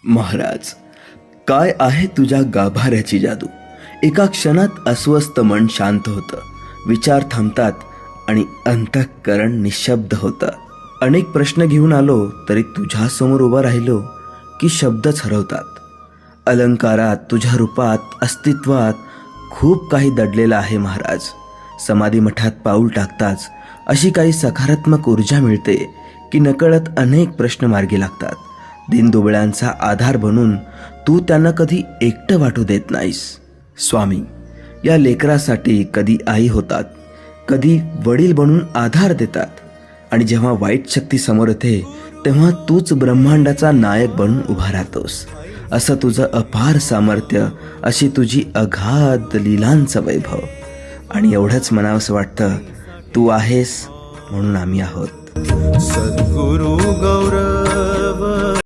महाराज, काय आहे तुझ्या गाभाऱ्याची जादू. एका क्षणात अस्वस्थ मन शांत होतं, विचार थांबतात आणि अंतःकरण निशब्द होतं. अनेक प्रश्न घेऊन आलो तरी तुझ्या समोर उभा राहिलो की शब्दच हरवतात. अलंकारात, तुझ्या रूपात, अस्तित्वात खूप काही दडलेलं आहे महाराज. समाधी मठात पाऊल टाकताच अशी काही सकारात्मक ऊर्जा मिळते की नकळत अनेक प्रश्न मार्गी लागतात. दीनदुबळ्यांचा आधार बनून तू त्यांना कधी एकटं वाटू देत नाहीस. स्वामी, या लेकरासाठी कधी आई होतात, कधी वडील बनून आधार देतात, आणि जेव्हा वाईट शक्ती समोर येते तेव्हा तूच ब्रह्मांडाचा नायक बनून उभा राहतोस. असं तुझं अपार सामर्थ्य, अशी तुझी अगाध लीलांचं वैभव. आणि एवढंच म्हणावंसं वाटतं, तू आहेस म्हणून आम्ही आहोत. सद्गुरु गौरव